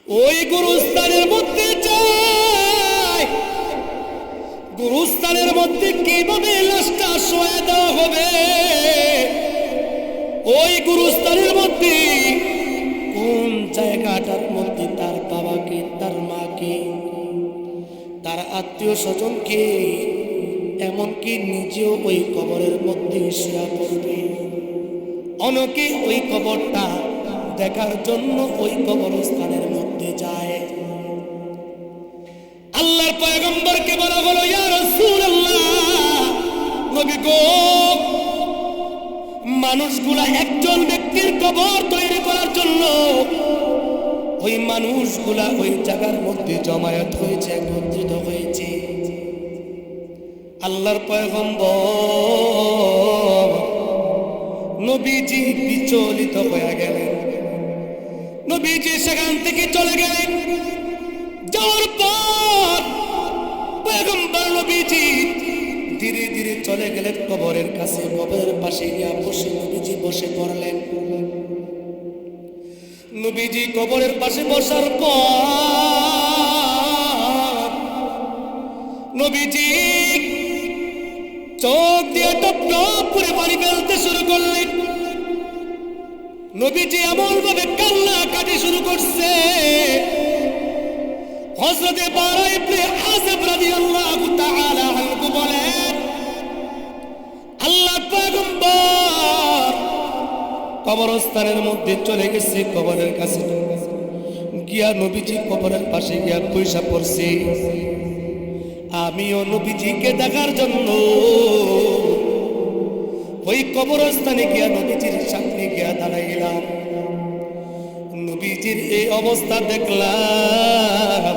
ওই গুরুস্থানের মধ্যে যায়, গুরুস্থানের মধ্যে কিভাবে লাশটা শোয়া দেওয়া হবে, ওই গুরুস্থানের মধ্যে কোন জায়গাটার মধ্যে তার বাবাকে, তার মাকে, তার আত্মীয় স্বজনকে, এমনকি নিজেও ওই কবরের মধ্যে শুয়ে পড়বে। অনেকে ওই কবরটা দেখার জন্য ওই কবরস্থানের মধ্যে যায়। আল্লাহর পয়গম্বরকে বলা হলো, ইয়া রাসূলুল্লাহ, নবী গো, মানুষগুলা একজন ব্যক্তির কবর তৈরি করার জন্য ওই মানুষগুলা ওই জায়গার মধ্যে জমায়েত হয়েছে, একত্রিত হয়েছে। আল্লাহর পয়গম্বর নবীজি বিচলিত হয়ে গেলেন। নবীজি সেখান থেকে চলে গেলেন। যাওয়ার পর পয়গম্বর নবীজি ধীরে ধীরে চলে গেলেন কবরের কাছে। কবরের পাশে গিয়ে বসে নবীজি বসে পড়লেন। নবীজি কবরের পাশে বসার পর নবীজি চোখ দিয়ে টপ টপ করে পানি ফেলতে শুরু করলেন। নবীজি এমন ভাবে কান্না কাটি শুরু করছে, হযরতে বারা ইবনে আযিব রাদিয়াল্লাহু তাআলা আনহু বলেন, আল্লাহর পয়গম্বর কবরস্থানের মধ্যে চলে গেছে। কবরের কাছে গিয়া নবীজি কবরের পাশে গিয়া বসে পড়ছে। আমিও নবীজিকে দেখার জন্য ওই কবরস্থানে গিয়া নবীজির সামনে গিয়া দাঁড়াইলাম। নবীজির এই অবস্থা দেখলাম।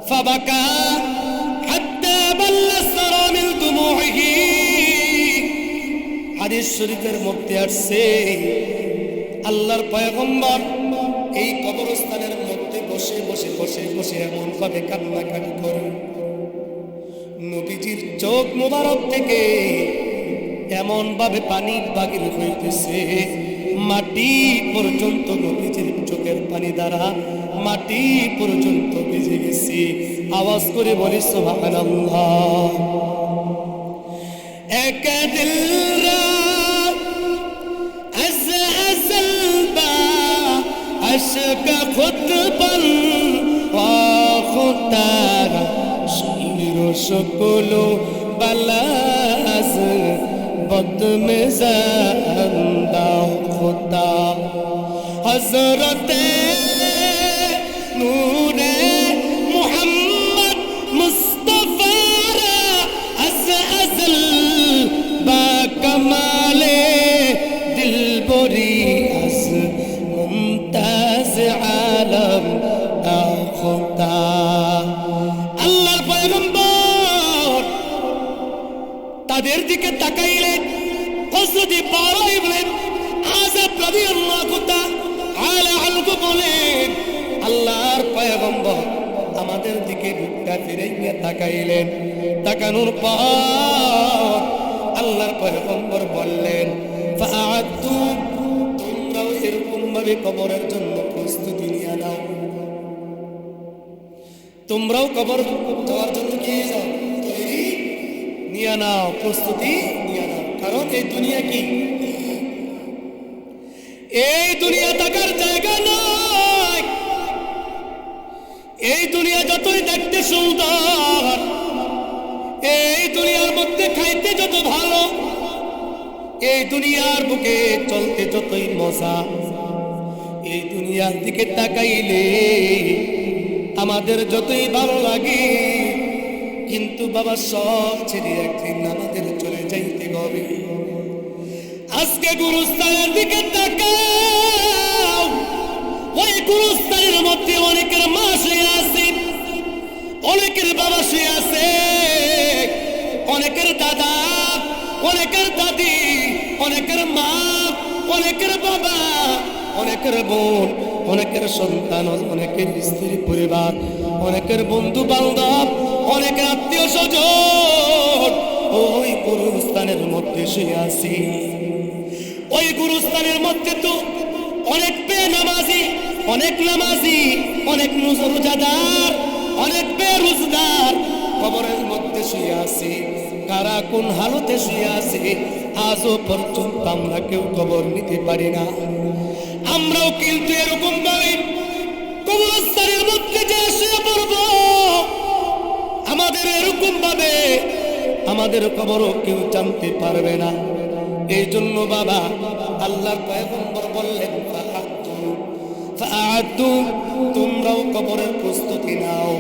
ফাবাকা হাত্তা বাল্লা সারা মিন দুমুহি, হাদিস শরীফের মধ্যে আসছে আল্লাহর পয়গম্বর এই কবরস্থানের মধ্যে বসে বসে বসে বসে এমন ভাবে কান্নাকাটি করে, নবীজির চোখ মোবারক থেকে এমন ভাবে পানি বাগির হইতেছে, মাটি পর্যন্ত নবীজির চোখের পানি দ্বারা মাটি পর্যন্ত ভিজে গেছে। আওয়াজ করে বলি সুবহানাল্লাহ। এক দিল عشق خود بل خودتر شیر و شکل و بلاز بدم زنده خدا حضرت نور محمد مصطفی را از ازل با کمال دل بری از ممتاز عالم خدا। আল্লাহর পয়গম্বর তাদের দিকে তাকাইলেন। হযরত বারা ইবনে আযিব রাদিয়াল্লাহু তাআলা আনহু বলেন, আল্লাহর পয়গম্বর আমাদের দিকে মুখটা ফিরাইয়া তাকাইলেন। তাকানোর পর আল্লাহর পয়গম্বর বললেন, ফাআদতু, তোমরাও এরকম ভাবে কবরের জন্য প্রস্তুতি নিয়ে নাও। তোমরাও কবর যাওয়ার জন্য কি যাও, তৈরি নিয়ে নাও, প্রস্তুতি নিয়ে নাও। কারণ এই দুনিয়া কি, এই দুনিয়া থাকার জায়গা নয়। এই দুনিয়া যতই দেখতে সুন্দর, এই দুনিয়ার মধ্যে খাইতে যত ভালো, এই দুনিয়ার বুকে চলতে যতই মজা, এই দুনিয়ার দিকে তাকাইলে আমাদের যতই ভালো লাগে, কিন্তু বাবা সব ছেড়ে একদিন আমাদের চলে যাইতে হবে। আজকে গুরুস্থানের দিকে তাকাও, ওই গুরুস্থানের মধ্যে অনেকের মা শুয়ে আছে, অনেকের বাবা শুয়ে আছে, অনেকের দাদা, অনেকের দাদি, অনেকের মা, অনেকের বাবা, অনেকের বোন, অনেকের সন্তান, অনেকের স্ত্রী পরিবার, অনেকের বন্ধু বান্ধব, অনেকের আত্মীয় স্বজন ওই গুরুস্থানের মধ্যে শুয়ে আছি। ওই গুরুস্থানের মধ্যে তো অনেক বেনামাজি, অনেক নামাজি, অনেক রোজাদার, অনেক বেরোজগার কবরের মধ্যে শুয়ে আছে। কারা কোন হালতে শুয়ে আছে আজও পর্যন্ত আমরা কেউ খবর নিতে পারি না। আমরাও কিন্তু এরকম ভাবে কবরস্থানের মধ্যে যে শুয়ে পড়ব, আমাদের এরকম ভাবে আমাদের খবরও কেউ জানতে পারবে না। এই জন্য বাবা আল্লাহর পয়গম্বর বললেন ফাআদু, তোমরাও কবরের প্রস্তুতি নাও।